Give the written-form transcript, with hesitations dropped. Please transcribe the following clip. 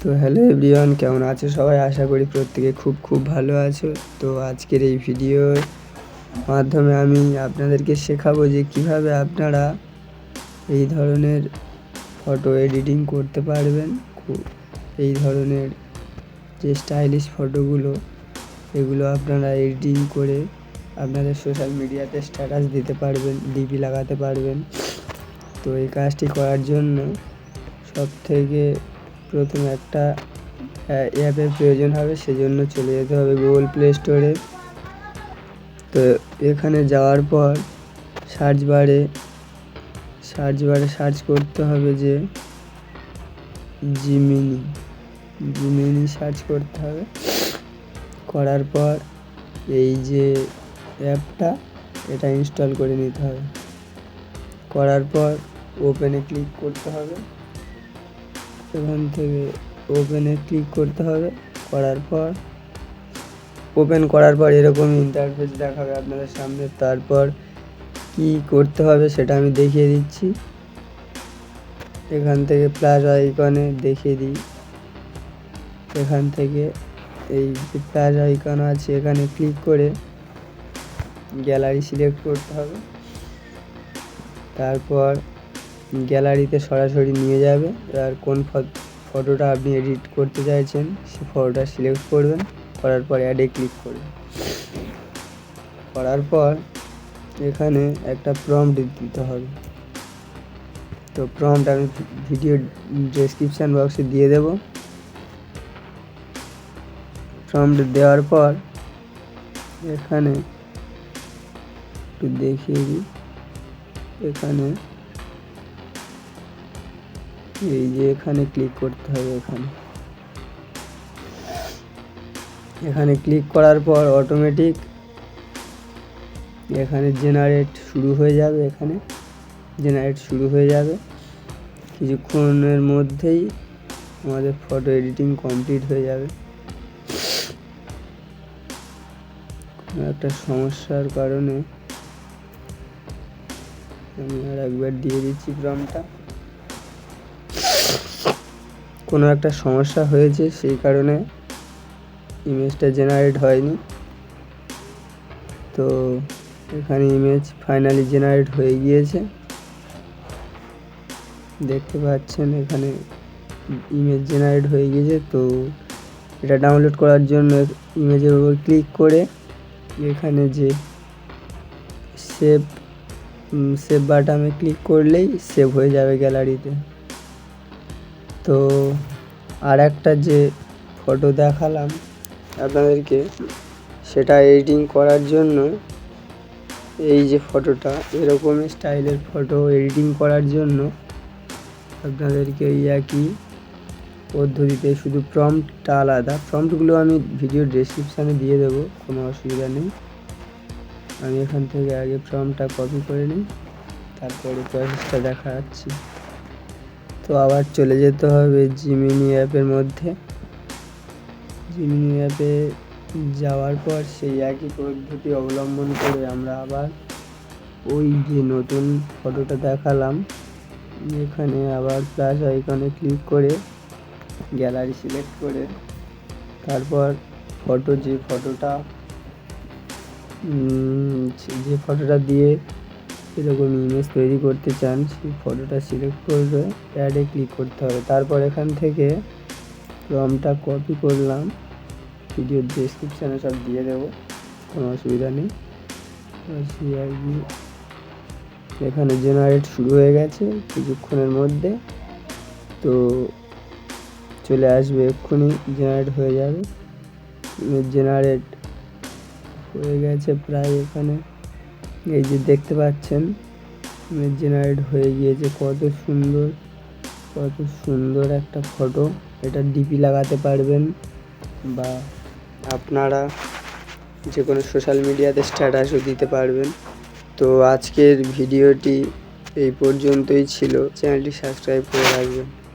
তো hello everyone, কেমন আছো সবাই? আশা করি প্রত্যেকে খুব ভালো আছো। তো আজকের এই ভিডিওর মাধ্যমে আমি আপনাদেরকে শেখাবো যে কিভাবে আপনারা এই ধরনের ফটো এডিটিং করতে পারবেন। এই ধরনের যে স্টাইলিশ ফটোগুলো, এগুলো আপনারা এডিটিং করে আপনাদের সোশ্যাল মিডিয়াতে স্ট্যাটাস দিতে পারবেন, ডিপি লাগাতে পারবেন। তো এই কাজটি করার জন্য সবথেকে প্রথমে একটা অ্যাপের প্রয়োজন হবে। সেজন্য চলে যেতে হবে গুগল প্লে স্টোরে। তো এখানে যাওয়ার পর সার্চ বারে সার্চ করতে হবে যে জিমিনি সার্চ করতে হবে। করার পর এই যে অ্যাপটা, এটা ইনস্টল করে নিতে হবে। করার পর ওপেনে ক্লিক করতে হবে। এখান থেকে ওপেনে ক্লিক করতে হবে। ওপেন করার পর এরকম ইন্টারফেস দেখাবে আপনাদের সামনে। তারপর কি করতে হবে সেটা আমি দেখিয়ে দিচ্ছি। এখান থেকে প্লাস আইকনে দেখিয়ে দিই। এখান থেকে এই যে প্লাস আইকন আছে, এখানে ক্লিক করে গ্যালারি সিলেক্ট করতে হবে। তারপর গ্যালারিতে সরাসরি নিয়ে যাবে। আর কোন ফটোটা আপনি এডিট করতে চাইছেন সেই ফটোটা সিলেক্ট করবেন। করার পর অ্যাডে ক্লিক করবেন। করার পর এখানে একটা প্রম্পট দিতে হবে। তো প্রম্পট আমি ভিডিও ডেসক্রিপশান বক্সে দিয়ে দেব। প্রম্পট দেওয়ার পর এখানে একটু দেখিয়ে দিই। এখানে এই যে এখানে ক্লিক করতে হবে। এখানে ক্লিক করার পর অটোমেটিক এখানে জেনারেট শুরু হয়ে যাবে। কিছুক্ষণের মধ্যেই আমাদের ফটো এডিটিং কমপ্লিট হয়ে যাবে। কোনো একটা সমস্যার কারণে আমি আর একবার দিয়ে দিচ্ছি প্রম্পটটা। কোনো একটা সমস্যা হয়েছে, সেই কারণে ইমেজটা জেনারেট হয়নি। তো এখানে ইমেজ ফাইনালি জেনারেট হয়ে গিয়েছে, দেখতে পাচ্ছেন। এখানে ইমেজ জেনারেট হয়ে গিয়েছে। তো এটা ডাউনলোড করার জন্য ইমেজের উপর ক্লিক করে এখানে যে সেভ বাটনে ক্লিক করলেই সেভ হয়ে যাবে গ্যালারিতে। তো আর একটা যে ফটো দেখালাম আপনাদেরকে, সেটা এডিটিং করার জন্য এই যে ফটোটা, এরকম স্টাইলের ফটো এডিটিং করার জন্য আপনাদেরকে এই একই পদ্ধতিতে, শুধু প্রম্পটটা আলাদা। প্রম্পটগুলো আমি ভিডিও ডেসক্রিপশানে দিয়ে দেবো, কোনো অসুবিধা নেই। আমি এখান থেকে আগে প্রম্পটটা কপি করে নিই, তারপরে প্রসেসটা দেখাচ্ছি। তো আবার চলে যেতে হবে জিমিনি অ্যাপের মধ্যে। জিমিনি অ্যাপে যাওয়ার পর সেই একই পদ্ধতি অবলম্বন করে আমরা আবার ওই যে নতুন ফটোটা দেখালাম, এখানে আবার প্লাস আইকনে ক্লিক করে গ্যালারি সিলেক্ট করে তারপর যে ফটোটা দিয়ে এরকম ইমেজ তৈরি করতে চান, সেই ফটোটা সিলেক্ট করে অ্যাডে ক্লিক করতে হবে। তারপর এখান থেকে প্রম্পটটা কপি করলাম, ভিডিও ডেসক্রিপশানে সব দিয়ে দেবো, কোনো অসুবিধা নেই। এখানে জেনারেট শুরু হয়ে গেছে কিছুক্ষণের মধ্যে। তো চলে আসবে, এক্ষুনি জেনারেট হয়ে যাবে। জেনারেট হয়ে গেছে প্রায়। এখানে এই যে দেখতে পাচ্ছেন জেনারেট হয়ে গিয়েছে। কত সুন্দর একটা ফটো। এটা ডিপি লাগাতে পারবেন বা আপনারা যে কোনো সোশ্যাল মিডিয়াতে স্ট্যাটাসও দিতে পারবেন। তো আজকের ভিডিওটি এই পর্যন্তই ছিল। চ্যানেলটি সাবস্ক্রাইব করে রাখবেন।